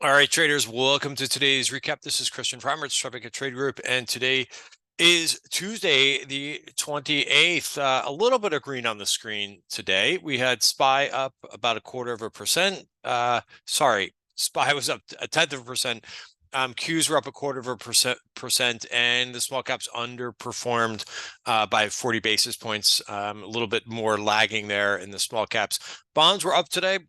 All right, traders, welcome to today's recap. This is Christian from Traffic Trade Group, and today is Tuesday, the 28th. A little bit of green on the screen today. We had SPY up about 1/4%. Sorry, SPY was up 1/10%. Qs were up 1/4%, and the small caps underperformed by 40 basis points. A little bit more lagging there in the small caps. Bonds were up today.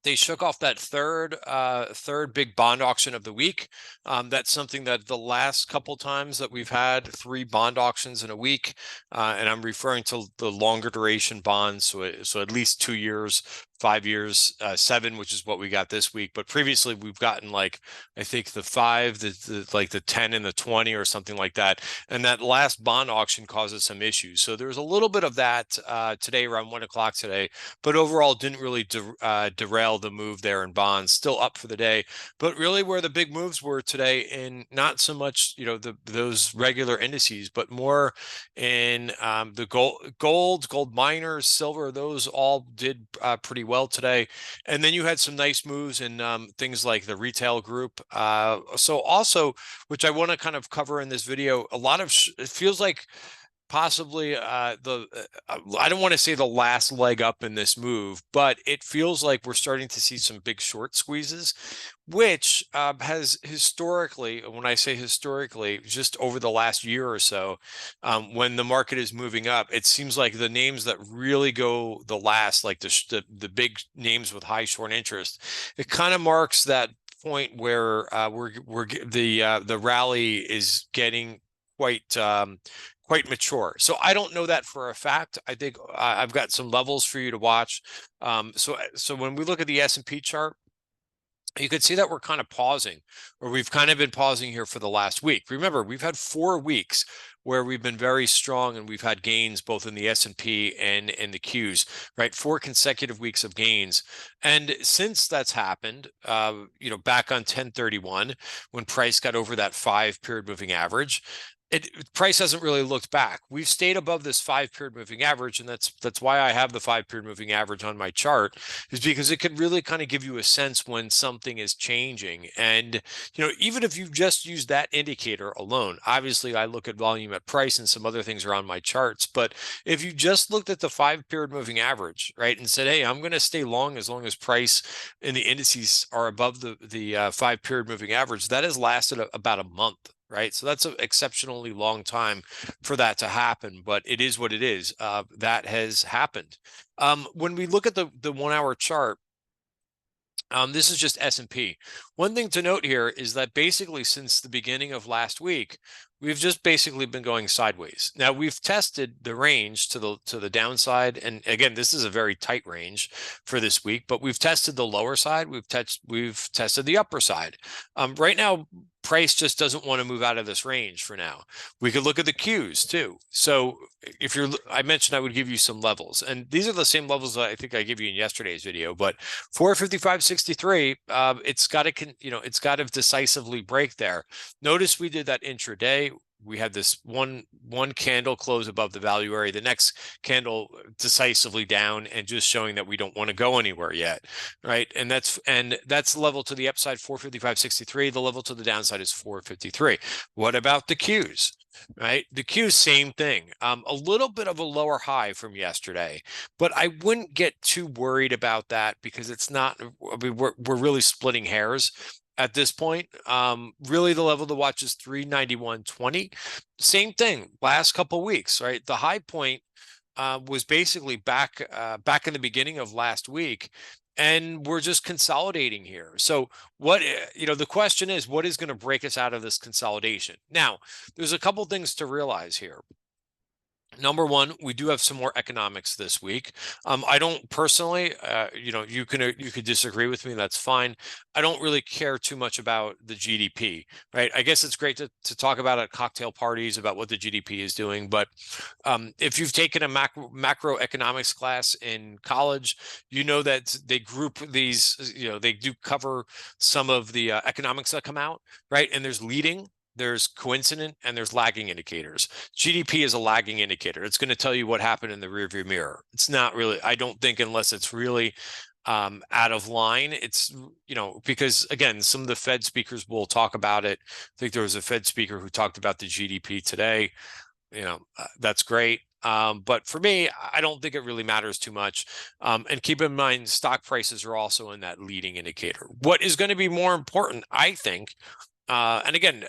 They shook off that third big bond auction of the week. That's something that the last couple times that we've had 3 bond auctions in a week, and I'm referring to the longer duration bonds, so at least 2 years, 5 years, 7, which is what we got this week. But previously we've gotten, like, I think the 5, the 10 and the 20 or something like that. And that last bond auction causes some issues. So there's a little bit of that today around 1 o'clock today, but overall didn't really derail the move there in bonds. Still up for the day, but really where the big moves were today in not so much, those regular indices, but more in the gold miners, silver. Those all did pretty well today. And then you had some nice moves in things like the retail group. So also, which I want to kind of cover in this video, a lot of it feels like possibly I don't want to say the last leg up in this move, but it feels like we're starting to see some big short squeezes, which has historically, when I say historically, just over the last year or so, when the market is moving up, it seems like the names that really go the last, like the big names with high short interest, it kind of marks that point where the rally is getting quite mature. So I don't know that for a fact. I think I've got some levels for you to watch. So when we look at the S&P chart, you can see that we're kind of pausing, or we've kind of been pausing here for the last week. Remember, we've had 4 weeks where we've been very strong, and we've had gains both in the S&P and in the Qs, right? 4 consecutive weeks of gains. And since that's happened, back on 10/31, when price got over that 5-period moving average, price hasn't really looked back. We've stayed above this 5-period moving average, and that's why I have the 5-period moving average on my chart, is because it could really kind of give you a sense when something is changing. And even if you just use that indicator alone, obviously I look at volume at price and some other things are on my charts, but if you just looked at the 5-period moving average, right, and said, hey, I'm going to stay long as price and the indices are above the 5-period moving average, that has lasted about a month. Right. So that's an exceptionally long time for that to happen, but it is what it is. That has happened. When we look at the 1-hour chart, this is just S&P. One thing to note here is that basically since the beginning of last week, we've just basically been going sideways. Now we've tested the range to the downside, and again, this is a very tight range for this week. But we've tested the lower side. We've tested the upper side. Right now, price just doesn't want to move out of this range for now. We could look at the Qs too. So I mentioned I would give you some levels, and these are the same levels that I think I gave you in yesterday's video. But 455.63, it's got to decisively break there. Notice we did that intraday. We had this one candle close above the value area, the next candle decisively down, and just showing that we don't want to go anywhere yet, right? And that's the level to the upside, 455.63. The level to the downside is 453. What about the Qs? Right, the Qs, same thing. A little bit of a lower high from yesterday, but I wouldn't get too worried about that because it's not. I mean, we're really splitting hairs at this point. Really, the level to watch is 391.20. Same thing last couple weeks, right? The high point was basically back in the beginning of last week, and we're just consolidating here. So what, the question is, what is going to break us out of this consolidation? Now, there's a couple things to realize here. Number one, we do have some more economics this week. I don't personally, you could disagree with me. That's fine. I don't really care too much about the GDP, right? I guess it's great to talk about at cocktail parties about what the GDP is doing. But if you've taken a macroeconomics class in college, you know that they group these, they do cover some of the economics that come out, right? And there's leading, there's coincident, and there's lagging indicators. GDP is a lagging indicator. It's going to tell you what happened in the rearview mirror. It's not really, I don't think, unless it's really out of line. It's, because again, some of the Fed speakers will talk about it. I think there was a Fed speaker who talked about the GDP today. That's great. But for me, I don't think it really matters too much. And keep in mind, stock prices are also in that leading indicator. What is going to be more important, I think, and again,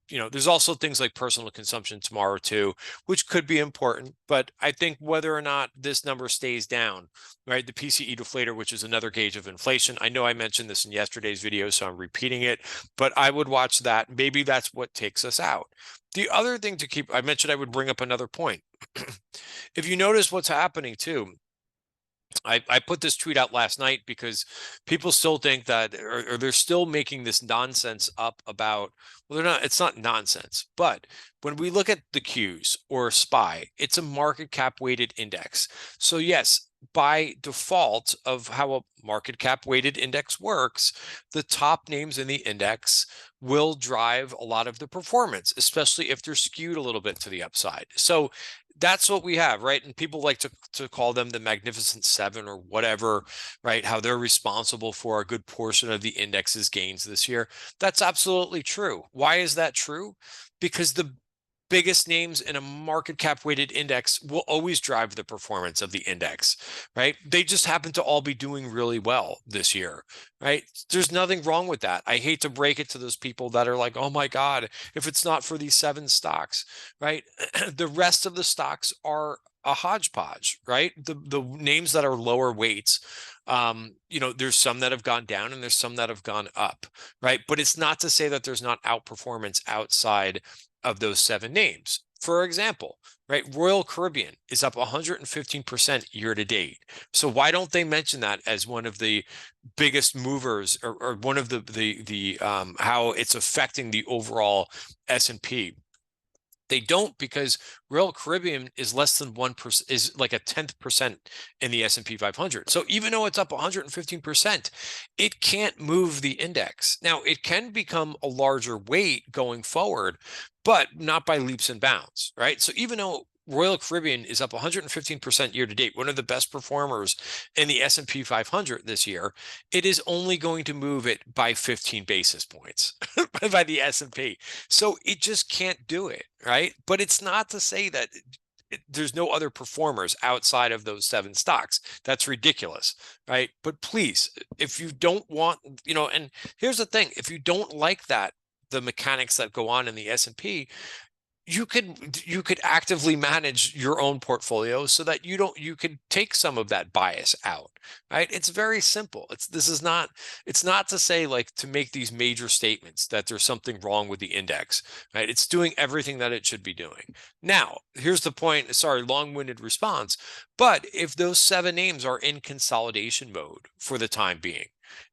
there's also things like personal consumption tomorrow too, which could be important. But I think whether or not this number stays down, right? The PCE deflator, which is another gauge of inflation. I know I mentioned this in yesterday's video, so I'm repeating it, but I would watch that. Maybe that's what takes us out. The other thing to keep, I mentioned I would bring up another point. If you notice what's happening too, I put this tweet out last night because people still think that, or they're still making this nonsense up about, well, they're not, it's not nonsense, but when we look at the Qs or SPY, it's a market cap weighted index. So yes, by default of how a market cap weighted index works, the top names in the index will drive a lot of the performance, especially if they're skewed a little bit to the upside. So that's what we have, right? And people like to call them the Magnificent Seven or whatever, right? How they're responsible for a good portion of the index's gains this year. That's absolutely true. Why is that true? Because the biggest names in a market cap weighted index will always drive the performance of the index, right? They just happen to all be doing really well this year, right? There's nothing wrong with that. I hate to break it to those people that are like, oh my God, if it's not for these 7 stocks, right? The rest of the stocks are a hodgepodge, right? The names that are lower weights, there's some that have gone down and there's some that have gone up, right? But it's not to say that there's not outperformance outside of those 7 names. For example, right, Royal Caribbean is up 115% year to date. So why don't they mention that as one of the biggest movers, or one of the how it's affecting the overall S&P? They don't, because Royal Caribbean is less than 1%, is like a 10th percent in the S&P 500. So even though it's up 115%, it can't move the index. Now, it can become a larger weight going forward, but not by leaps and bounds, right? So even though Royal Caribbean is up 115% year to date, one of the best performers in the S&P 500 this year, it is only going to move it by 15 basis points by the S&P. So it just can't do it, right? But it's not to say that there's no other performers outside of those 7 stocks. That's ridiculous, right? But please, if you don't want, and here's the thing, if you don't like that, the mechanics that go on in the S&P, you could actively manage your own portfolio so that you could take some of that bias out, right? It's very simple. It's not to say, like, to make these major statements that there's something wrong with the index, right? It's doing everything that it should be doing. Now, here's the point. Sorry, long-winded response, but if those 7 names are in consolidation mode for the time being,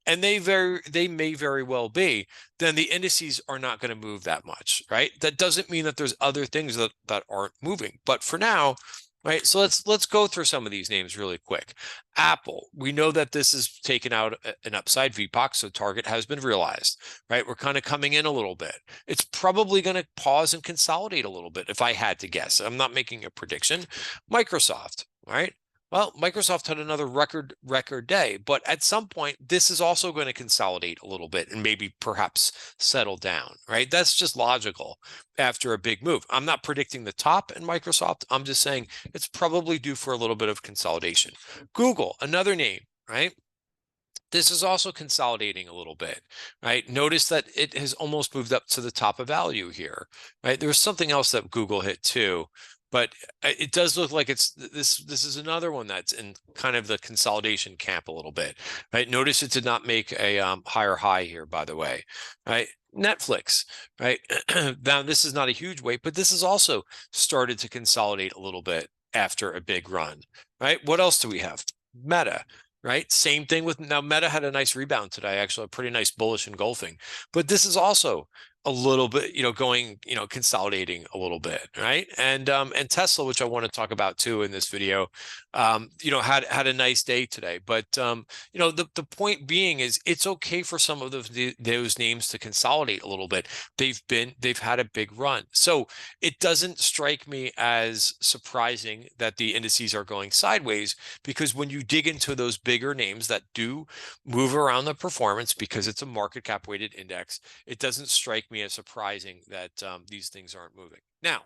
and they may very well be, then the indices are not going to move that much, right? That doesn't mean that there's other things that aren't moving. But for now, right, so let's go through some of these names really quick. Apple, we know that this has taken out an upside VPOC, so target has been realized, right? We're kind of coming in a little bit. It's probably going to pause and consolidate a little bit, if I had to guess. I'm not making a prediction. Microsoft, right? Well, Microsoft had another record day, but at some point, this is also going to consolidate a little bit and maybe perhaps settle down, right? That's just logical after a big move. I'm not predicting the top in Microsoft. I'm just saying it's probably due for a little bit of consolidation. Google, another name, right? This is also consolidating a little bit, right? Notice that it has almost moved up to the top of value here, right? There was something else that Google hit too, but it does look like this is another one that's in kind of the consolidation camp a little bit, right? Notice it did not make a higher high here, by the way, right? Netflix, right? Now, this is not a huge weight, but this has also started to consolidate a little bit after a big run, right? What else do we have? Meta, right? Same thing with, now Meta had a nice rebound today, actually a pretty nice bullish engulfing, but this is also a little bit, going, consolidating a little bit, right? And Tesla, which I want to talk about too in this video, had a nice day today. But the point being is it's okay for some of those names to consolidate a little bit. They've had a big run. So it doesn't strike me as surprising that the indices are going sideways, because when you dig into those bigger names that do move around the performance because it's a market cap weighted index, it doesn't strike me as surprising that these things aren't moving. Now,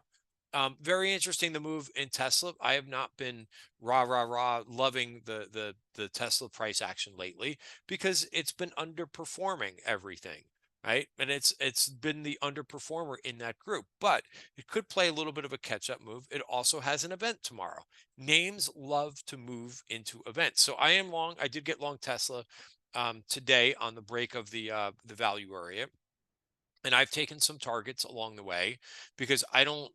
very interesting, the move in Tesla. I have not been loving the Tesla price action lately, because it's been underperforming everything, right? And it's been the underperformer in that group, but it could play a little bit of a catch-up move. It also has an event tomorrow. Names love to move into events. So I am long. I did get long Tesla today on the break of the value area. And I've taken some targets along the way, because I don't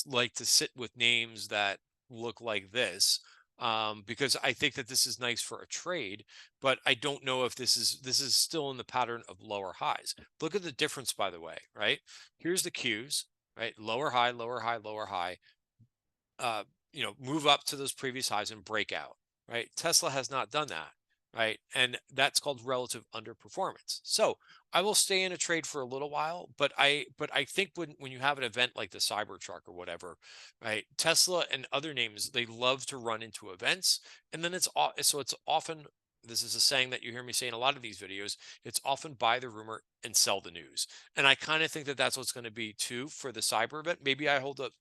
like to sit with names that look like this, because I think that this is nice for a trade, but I don't know if this is still in the pattern of lower highs. Look at the difference, by the way, right? Here's the Qs, right? Lower high, lower high, lower high. Move up to those previous highs and break out, right? Tesla has not done that, right? And that's called relative underperformance. So I will stay in a trade for a little while, but I think when you have an event like the Cybertruck or whatever, right? Tesla and other names, they love to run into events, and then it's often, this is a saying that you hear me say in a lot of these videos, it's often buy the rumor and sell the news. And I kind of think that that's what's going to be too for the cyber event. Maybe I hold up,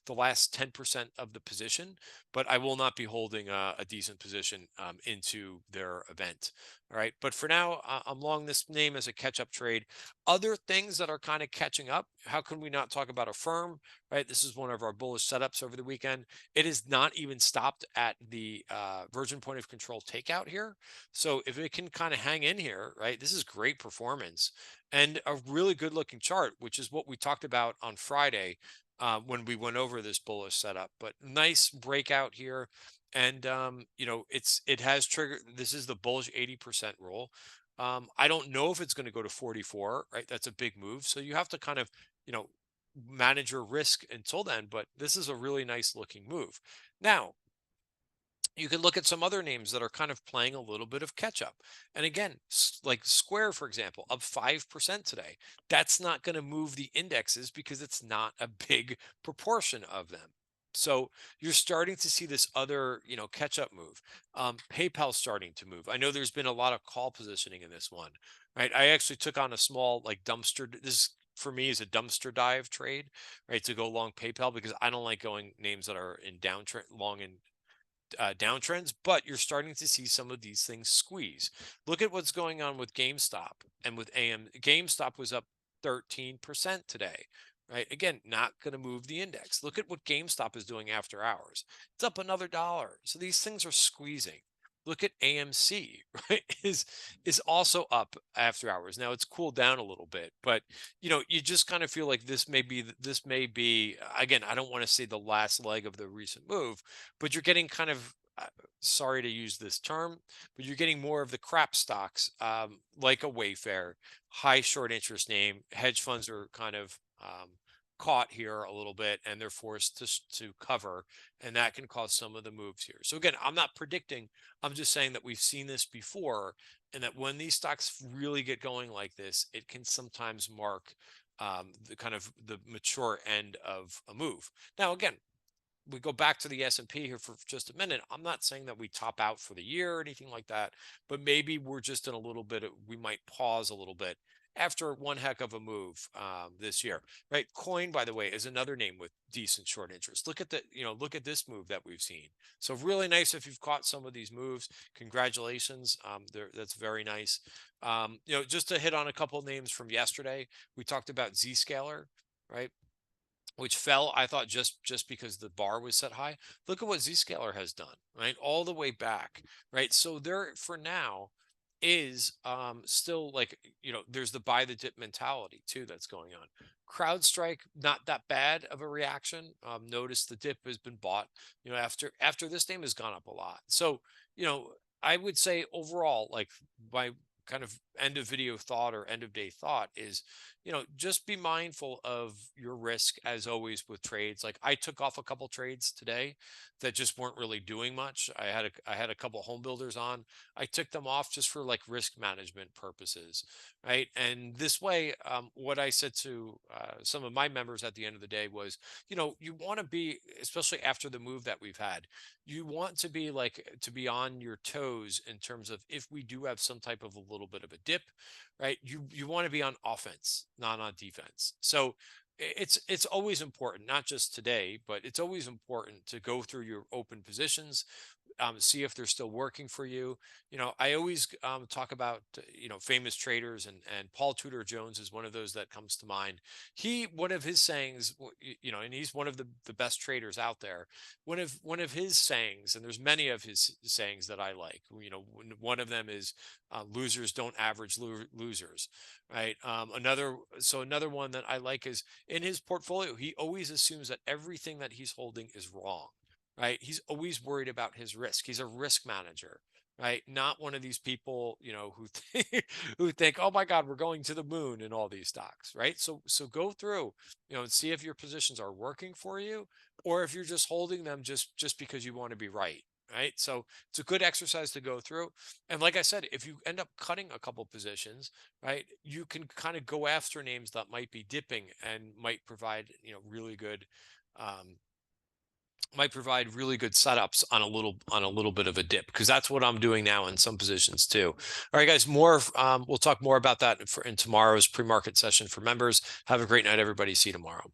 the last 10% of the position, but I will not be holding a decent position into their event. All right. But for now, I'm long this name as a catch up trade. Other things that are kind of catching up. How can we not talk about a firm, right? This is one of our bullish setups over the weekend. It has not even stopped at the Virgin point of control takeout here. So if it can kind of hang in here, right, this is great performance and a really good looking chart, which is what we talked about on Friday when we went over this bullish setup. But nice breakout here. And it has triggered, this is the bullish 80% rule. I don't know if it's going to go to 44, right? That's a big move. So you have to kind of, manage your risk until then, but this is a really nice looking move. Now, you can look at some other names that are kind of playing a little bit of catch up. And again, like Square, for example, up 5% today. That's not going to move the indexes because it's not a big proportion of them. So you're starting to see this other, catch up move. PayPal's starting to move. I know there's been a lot of call positioning in this one, right? I actually took on a small like dumpster. This for me is a dumpster dive trade, right? To go long PayPal, because I don't like going names that are in downtrend, long in downtrends, but you're starting to see some of these things squeeze. Look at what's going on with GameStop and with AM. GameStop was up 13% today, right? Again, not going to move the index. Look at what GameStop is doing after hours. It's up another $1. So these things are squeezing. Look at AMC, right? Is also up after hours. Now it's cooled down a little bit, but you just kind of feel like this may be again, I don't want to say the last leg of the recent move, but you're getting kind of sorry to use this term, but you're getting more of the crap stocks, like a Wayfair, high short interest name. Hedge funds are kind of caught here a little bit, and they're forced to cover, and that can cause some of the moves here. So again, I'm not predicting. I'm just saying that we've seen this before, and that when these stocks really get going like this, it can sometimes mark the kind of the mature end of a move. Now, again, we go back to the S&P here for just a minute. I'm not saying that we top out for the year or anything like that, but maybe we're just in a little bit we might pause a little bit after one heck of a move this year, right? Coin, by the way, is another name with decent short interest. Look at look at this move that we've seen. So really nice if you've caught some of these moves. Congratulations. That's very nice. Just to hit on a couple of names from yesterday, we talked about Zscaler, right? Which fell, I thought, just because the bar was set high. Look at what Zscaler has done, right? All the way back, right? So there, for now, is still like, there's the buy the dip mentality too that's going on. CrowdStrike, not that bad of a reaction. Notice the dip has been bought, after this name has gone up a lot. So, I would say overall, like my kind of end of video thought or end of day thought is, just be mindful of your risk as always with trades. Like I took off a couple trades today that just weren't really doing much. I had a couple home builders on. I took them off just for like risk management purposes, right? And this way, what I said to some of my members at the end of the day was, you want to be, especially after the move that we've had, you want to be to be on your toes in terms of if we do have some type of a little bit of a dip, right? You want to be on offense, not on defense. So it's always important, not just today, but it's always important to go through your open positions, see if they're still working for you. I always talk about famous traders, and Paul Tudor Jones is one of those that comes to mind. One of his sayings, and he's one of the best traders out there. One of his sayings, and there's many of his sayings that I like. One of them is losers don't average losers, right? Another one that I like is in his portfolio, he always assumes that everything that he's holding is wrong, right? He's always worried about his risk. He's a risk manager, right? Not one of these people, who think, oh my God, we're going to the moon in all these stocks, right? So go through, and see if your positions are working for you, or if you're just holding them just because you want to be right. Right. So it's a good exercise to go through. And like I said, if you end up cutting a couple positions, right, you can kind of go after names that might be dipping and um, might provide really good setups on a little bit of a dip, because that's what I'm doing now in some positions too. All right, guys, we'll talk more about that in tomorrow's pre-market session for members. Have a great night, everybody. See you tomorrow.